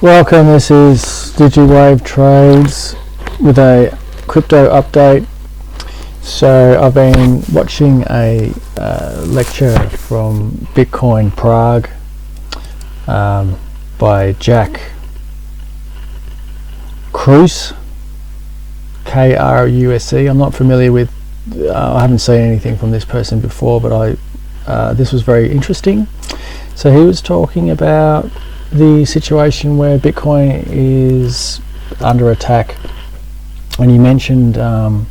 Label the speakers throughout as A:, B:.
A: Welcome, this is Digi-Wave-Trades with a crypto update. So I've been watching a lecture from Bitcoin Prague by Jack Kruse, Kruse. I'm not familiar with, I haven't seen anything from this person before, but this was very interesting. So he was talking about the situation where Bitcoin is under attack, and he mentioned and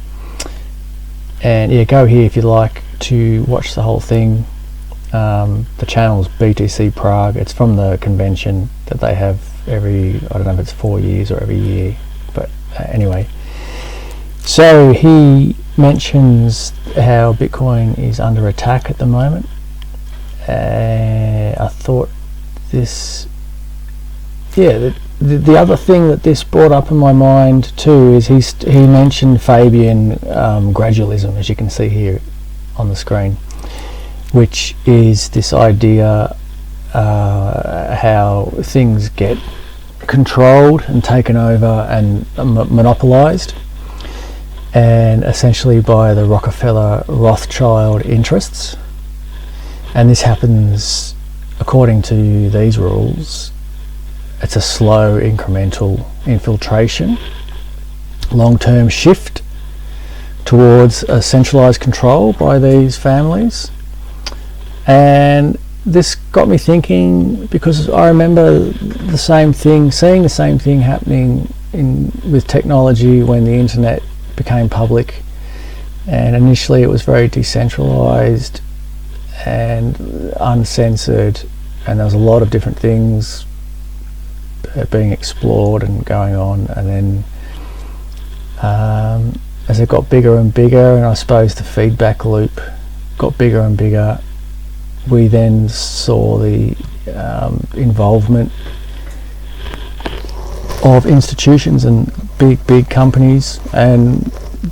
A: yeah, go here if you'd like to watch the whole thing. The channel's BTC Prague. It's from the convention that they have every, I don't know if it's 4 years or every year, but anyway. So he mentions how Bitcoin is under attack at the moment. I thought this, yeah, the other thing that this brought up in my mind too is he mentioned Fabian gradualism, as you can see here on the screen, which is this idea how things get controlled and taken over and monopolized, and essentially by the Rockefeller Rothschild interests. And this happens according to these rules. It's a slow incremental infiltration, long-term shift towards a centralized control by these families. And this got me thinking, because I remember the same thing, seeing the same thing happening with technology when the internet became public. And initially it was very decentralized and uncensored, and there was a lot of different things being explored and going on, and then as it got bigger and bigger, and I suppose the feedback loop got bigger and bigger, we then saw the involvement of institutions and big companies and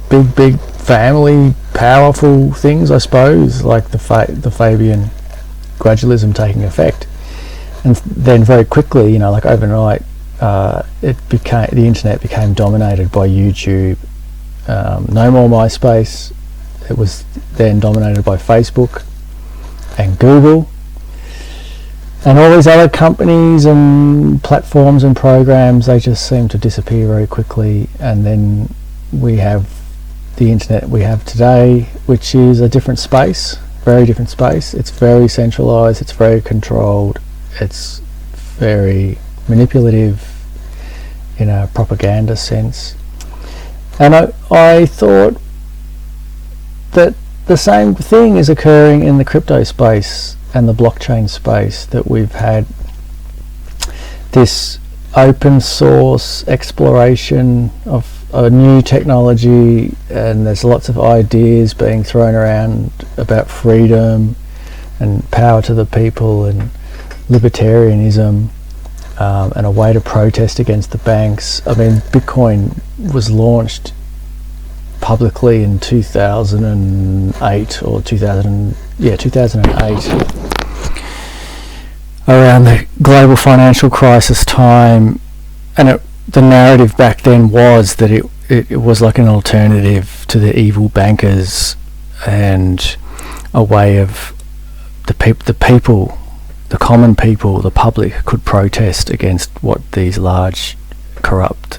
A: big family powerful things, I suppose, like the Fabian gradualism taking effect. And then very quickly, like overnight, the internet became dominated by YouTube. No more MySpace. It was then dominated by Facebook and Google, and all these other companies and platforms and programs. They just seem to disappear very quickly, and then we have the internet we have today, which is a different space, very different space. It's very centralized, it's very controlled, it's very manipulative in a propaganda sense. And I thought that the same thing is occurring in the crypto space and the blockchain space, that we've had this open source exploration of a new technology, and there's lots of ideas being thrown around about freedom and power to the people and libertarianism, and a way to protest against the banks. I mean, Bitcoin was launched publicly in 2008 or 2008, around the global financial crisis time, and the narrative back then was that it was like an alternative to the evil bankers, and a way of the people, the common people, the public, could protest against what these large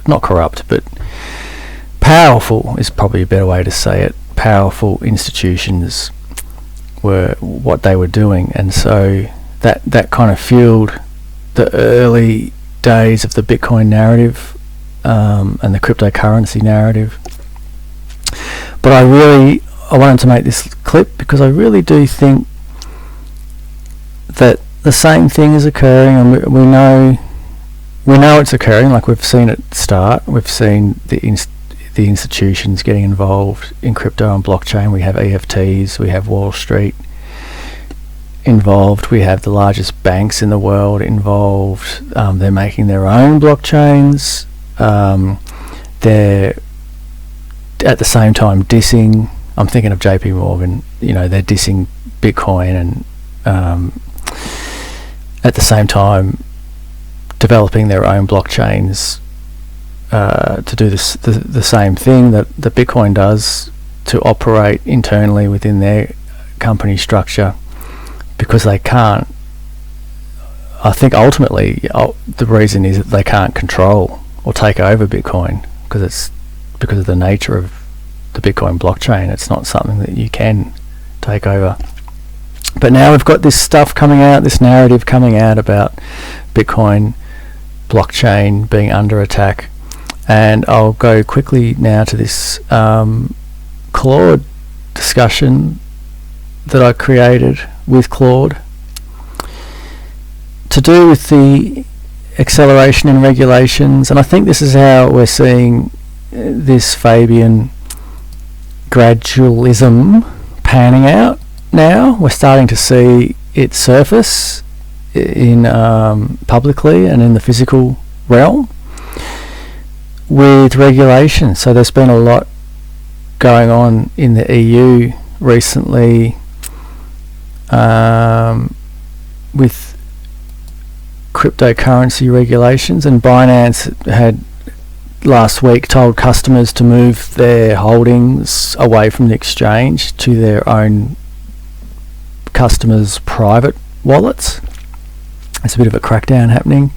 A: not corrupt, but powerful is probably a better way to say it, powerful institutions were what they were doing. And so that kind of fueled the early days of the Bitcoin narrative and the cryptocurrency narrative. But I wanted to make this clip because I really do think that the same thing is occurring, and we know it's occurring. Like, we've seen it start. We've seen the institutions getting involved in crypto and blockchain. We have EFTs, we have Wall Street involved, we have the largest banks in the world involved. They're making their own blockchains. They're at the same time dissing, I'm thinking of JP Morgan, they're dissing Bitcoin, and at the same time developing their own blockchains to do the same thing that Bitcoin does, to operate internally within their company structure, because they can't. I think ultimately the reason is that they can't control or take over Bitcoin, because of the nature of the Bitcoin blockchain. It's not something that you can take over. But now we've got this stuff coming out, this narrative coming out about Bitcoin blockchain being under attack. And I'll go quickly now to this Claude discussion that I created with Claude, to do with the acceleration in regulations. And I think this is how we're seeing this Fabian gradualism panning out now. We're starting to see it surface in publicly and in the physical realm with regulation. So there's been a lot going on in the EU recently with cryptocurrency regulations, and Binance had last week told customers to move their holdings away from the exchange to their own customers' private wallets. There's a bit of a crackdown happening,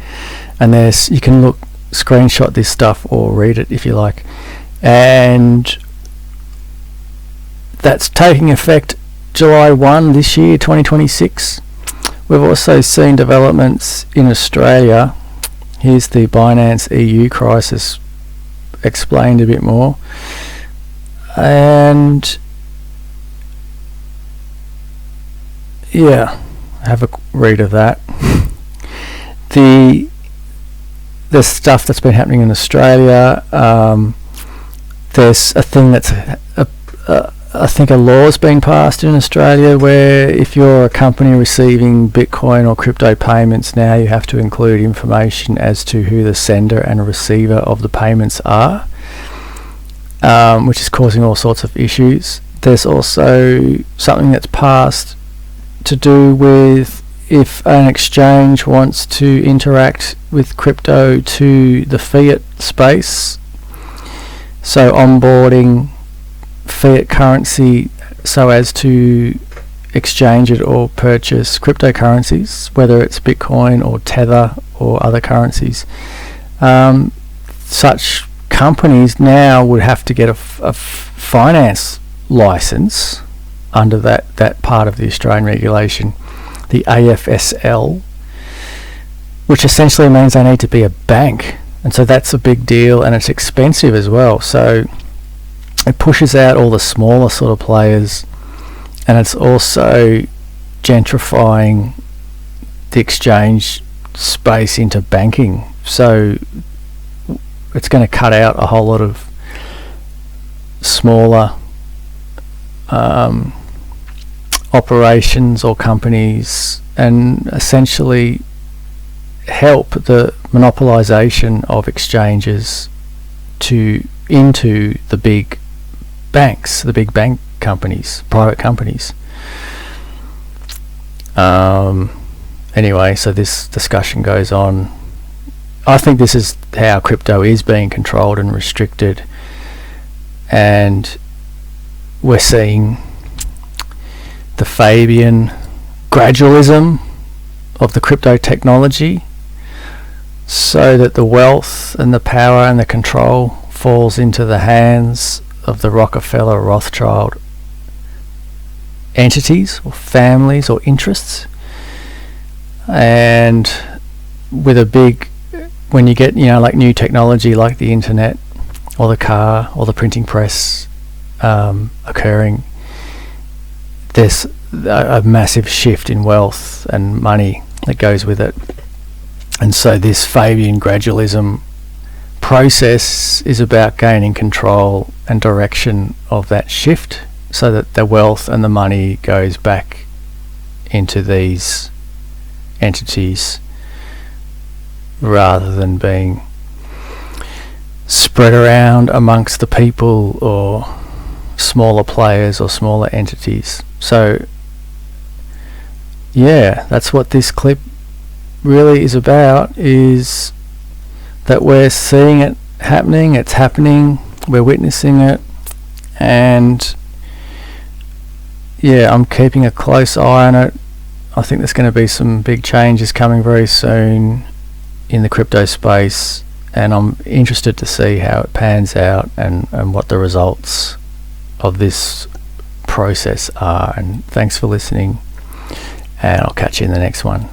A: and you can screenshot this stuff or read it if you like, and that's taking effect July 1 this year, 2026. We've also seen developments in Australia. Here's the Binance EU crisis explained a bit more, and yeah, have a read of that. The stuff that's been happening in Australia, there's a thing that's I think a law's been passed in Australia where if you're a company receiving Bitcoin or crypto payments now, you have to include information as to who the sender and receiver of the payments are, which is causing all sorts of issues. There's also something that's passed to do with if an exchange wants to interact with crypto to the fiat space, so onboarding fiat currency so as to exchange it or purchase cryptocurrencies, whether it's Bitcoin or Tether or other currencies. Such companies now would have to get a finance license under that part of the Australian regulation, the AFSL, which essentially means they need to be a bank, and so that's a big deal, and it's expensive as well. So it pushes out all the smaller sort of players, and it's also gentrifying the exchange space into banking. So it's going to cut out a whole lot of smaller operations or companies, and essentially help the monopolisation of exchanges into the big banks, the big bank companies, private companies. Anyway, so this discussion goes on. I think this is how crypto is being controlled and restricted, and we're seeing the Fabian gradualism of the crypto technology, so that the wealth and the power and the control falls into the hands of the Rockefeller, Rothschild entities or families or interests. And with a big, when you get, like new technology like the internet or the car or the printing press occurring, there's a massive shift in wealth and money that goes with it. And so this Fabian gradualism process is about gaining control and direction of that shift, so that the wealth and the money goes back into these entities rather than being spread around amongst the people or smaller players or smaller entities. So yeah, that's what this clip really is about is that we're seeing it happening, it's happening, we're witnessing it, and yeah, I'm keeping a close eye on it. I think there's going to be some big changes coming very soon in the crypto space, and I'm interested to see how it pans out and what the results of this process are. And thanks for listening, and I'll catch you in the next one.